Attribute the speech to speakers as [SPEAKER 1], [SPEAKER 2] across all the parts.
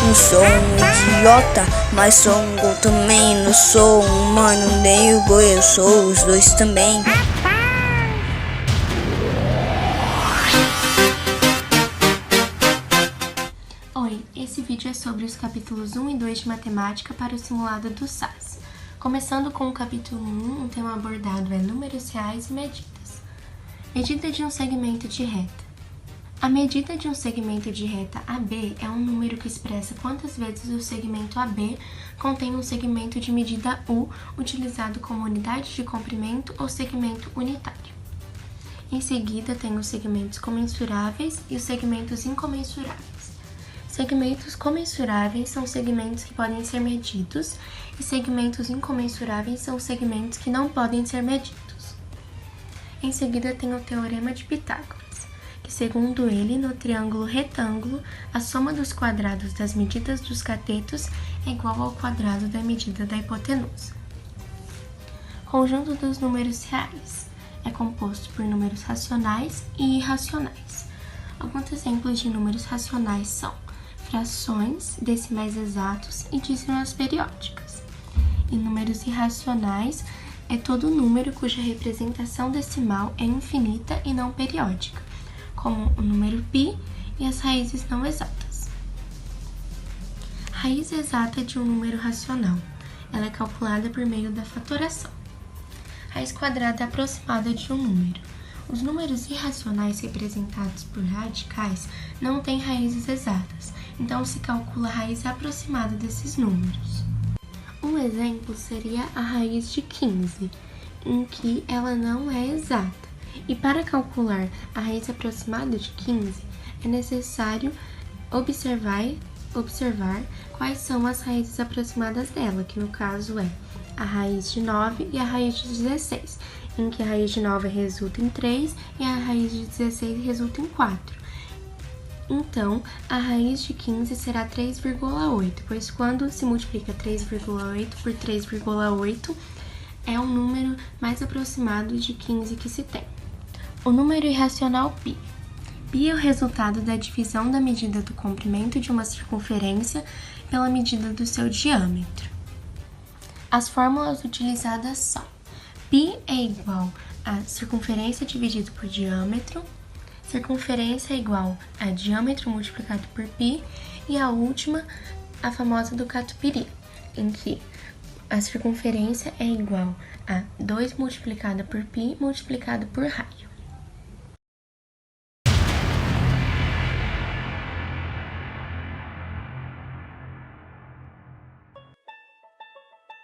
[SPEAKER 1] Não sou um idiota, mas sou um gol também. Não sou um humano nem o boi, eu sou os dois também.
[SPEAKER 2] Oi, esse vídeo é sobre os capítulos 1 e 2 de matemática para o simulado do SAS. Começando com o capítulo 1, o tema abordado é números reais e medidas. Medida de um segmento de reta. A medida de um segmento de reta AB é um número que expressa quantas vezes o segmento AB contém um segmento de medida U utilizado como unidade de comprimento ou segmento unitário. Em seguida, tem os segmentos comensuráveis e os segmentos incomensuráveis. Segmentos comensuráveis são segmentos que podem ser medidos e segmentos incomensuráveis são segmentos que não podem ser medidos. Em seguida, tem o Teorema de Pitágoras, que segundo ele, no triângulo retângulo, a soma dos quadrados das medidas dos catetos é igual ao quadrado da medida da hipotenusa. Conjunto dos números reais é composto por números racionais e irracionais. Alguns exemplos de números racionais são frações, decimais exatos e dízimas periódicas. E números irracionais é todo número cuja representação decimal é infinita e não periódica, como o número π e as raízes não exatas. Raiz exata de um número racional. Ela é calculada por meio da fatoração. Raiz quadrada aproximada de um número. Os números irracionais representados por radicais não têm raízes exatas, então se calcula a raiz aproximada desses números. Um exemplo seria a raiz de 15, em que ela não é exata. E para calcular a raiz aproximada de 15, é necessário observar quais são as raízes aproximadas dela, que no caso é a raiz de 9 e a raiz de 16, em que a raiz de 9 resulta em 3 e a raiz de 16 resulta em 4. Então, a raiz de 15 será 3,8, pois quando se multiplica 3,8 por 3,8, é o número mais aproximado de 15 que se tem. O número irracional π. Π é o resultado da divisão da medida do comprimento de uma circunferência pela medida do seu diâmetro. As fórmulas utilizadas são: π é igual a circunferência dividido por diâmetro, circunferência é igual a diâmetro multiplicado por π, e a última, a famosa do catupiry, em que a circunferência é igual a 2 multiplicado por π multiplicado por raio.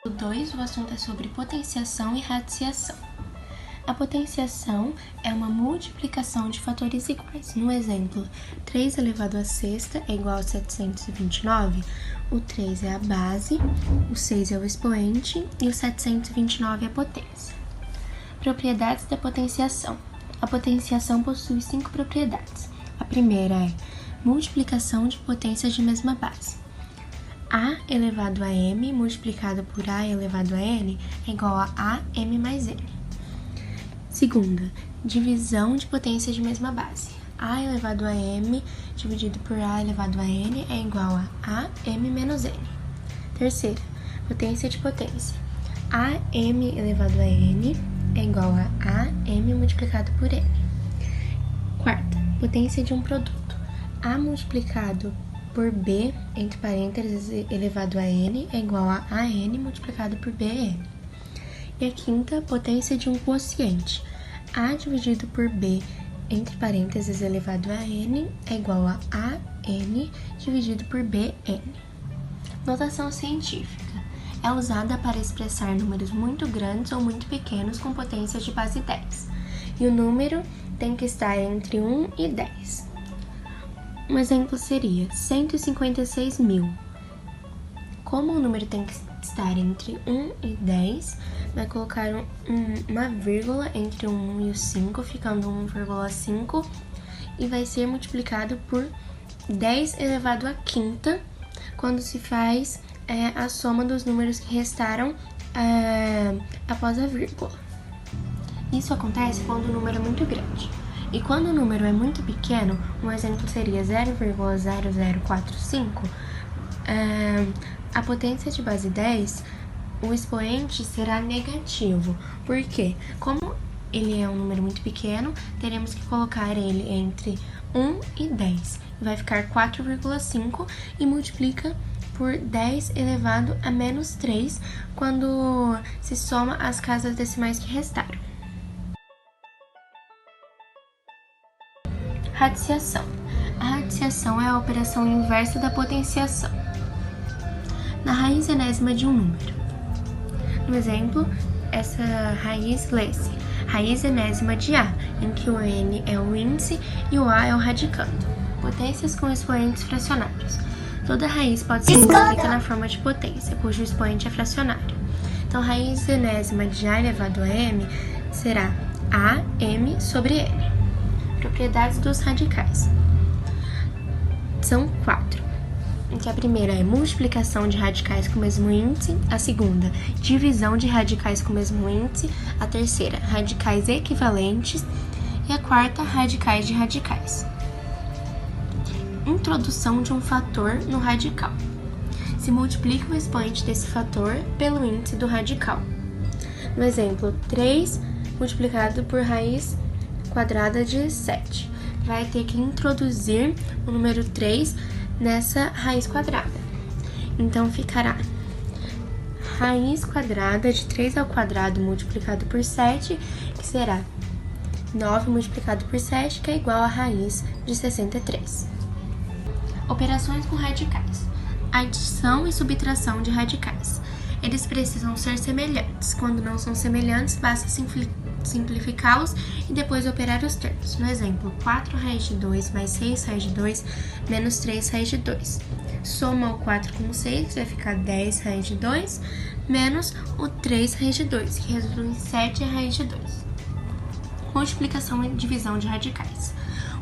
[SPEAKER 2] O 2, o assunto é sobre potenciação e radiciação. A potenciação é uma multiplicação de fatores iguais. No exemplo, 3 elevado à sexta é igual a 729. O 3 é a base, o 6 é o expoente e o 729 é a potência. Propriedades da potenciação. A potenciação possui 5 propriedades. A primeira é multiplicação de potências de mesma base. A elevado a m multiplicado por A elevado a n é igual a m mais n. Segunda, divisão de potências de mesma base. A elevado a m dividido por A elevado a n é igual a m menos n. Terceira, potência de potência. A m elevado a n é igual a m multiplicado por n. Quarta, potência de um produto. A multiplicado por b, entre parênteses, elevado a n, é igual a n multiplicado por bn. E a quinta, potência de um quociente. A dividido por b, entre parênteses, elevado a n, é igual a n dividido por bn. Notação científica. É usada para expressar números muito grandes ou muito pequenos com potências de base 10. E o número tem que estar entre 1 e 10. Um exemplo seria 156.000. Como o número tem que estar entre 1 e 10, vai colocar uma vírgula entre o 1 e o 5, ficando 1,5, e vai ser multiplicado por 10 elevado à quinta, quando se faz a soma dos números que restaram após a vírgula. Isso acontece quando o número é muito grande. E quando o número é muito pequeno, um exemplo seria 0,0045, a potência de base 10, o expoente será negativo. Por quê? Como ele é um número muito pequeno, teremos que colocar ele entre 1 e 10. Vai ficar 4,5 e multiplica por 10 elevado a menos 3 quando se soma as casas decimais que restaram. Radiciação. A radiciação é a operação inversa da potenciação na raiz enésima de um número. No exemplo, essa raiz lê-se raiz enésima de A, em que o n é o índice e o A é o radicando. Potências com expoentes fracionários. Toda raiz pode ser escrita na forma de potência, cujo expoente é fracionário. Então, raiz enésima de A elevado a m será AM sobre n. Propriedades dos radicais. São 4. Em que a primeira é multiplicação de radicais com o mesmo índice, a segunda, divisão de radicais com o mesmo índice, a terceira, radicais equivalentes e a quarta, radicais de radicais. Introdução de um fator no radical. Se multiplica o expoente desse fator pelo índice do radical. No exemplo, 3 multiplicado por raiz quadrada de 7. Vai ter que introduzir o número 3 nessa raiz quadrada. Então, ficará raiz quadrada de 3 ao quadrado multiplicado por 7, que será 9 multiplicado por 7, que é igual a raiz de 63. Operações com radicais. Adição e subtração de radicais. Eles precisam ser semelhantes. Quando não são semelhantes, basta simplificá-los e depois operar os termos. No exemplo, 4 raiz de 2 mais 6 raiz de 2 menos 3 raiz de 2. Soma o 4 com o 6, que vai ficar 10 raiz de 2, menos o 3 raiz de 2, que resulta em 7 raiz de 2. Multiplicação e divisão de radicais.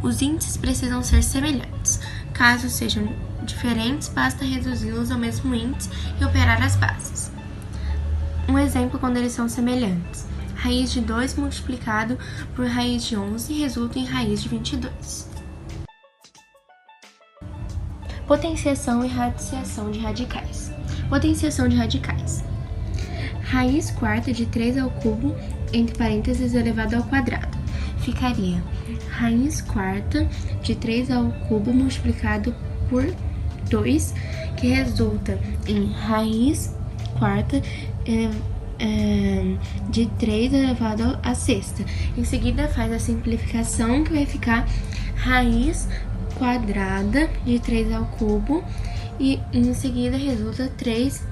[SPEAKER 2] Os índices precisam ser semelhantes. Caso sejam diferentes, basta reduzi-los ao mesmo índice e operar as bases. Um exemplo quando eles são semelhantes. Raiz de 2 multiplicado por raiz de 11 resulta em raiz de 22. Potenciação e radiciação de radicais. Potenciação de radicais. Raiz quarta de 3 ao cubo, entre parênteses, elevado ao quadrado. Ficaria raiz quarta de 3 ao cubo multiplicado por 2, que resulta em raiz quarta de 3 elevado à sexta. Em seguida, faz a simplificação, que vai ficar raiz quadrada de 3 ao cubo, e em seguida resulta 3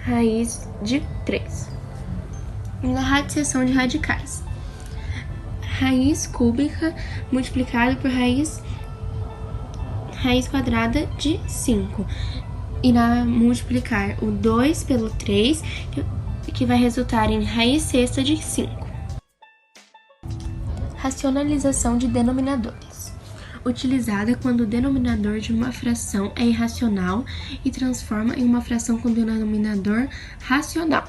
[SPEAKER 2] raiz de 3. Na radiciação de radicais. Raiz cúbica multiplicado por raiz quadrada de 5. Irá multiplicar o 2 pelo 3, que vai resultar em raiz sexta de 5. Racionalização de denominadores. Utilizada quando o denominador de uma fração é irracional e transforma em uma fração com denominador racional.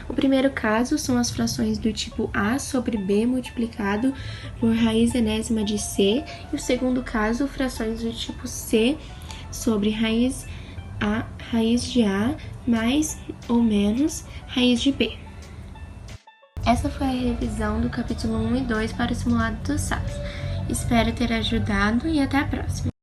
[SPEAKER 2] O primeiro caso são as frações do tipo A sobre B multiplicado por raiz enésima de C, e o segundo caso, frações do tipo C sobre raiz de A mais ou menos raiz de B. Essa foi a revisão do capítulo 1 e 2 para o simulado do SAS. Espero ter ajudado e até a próxima!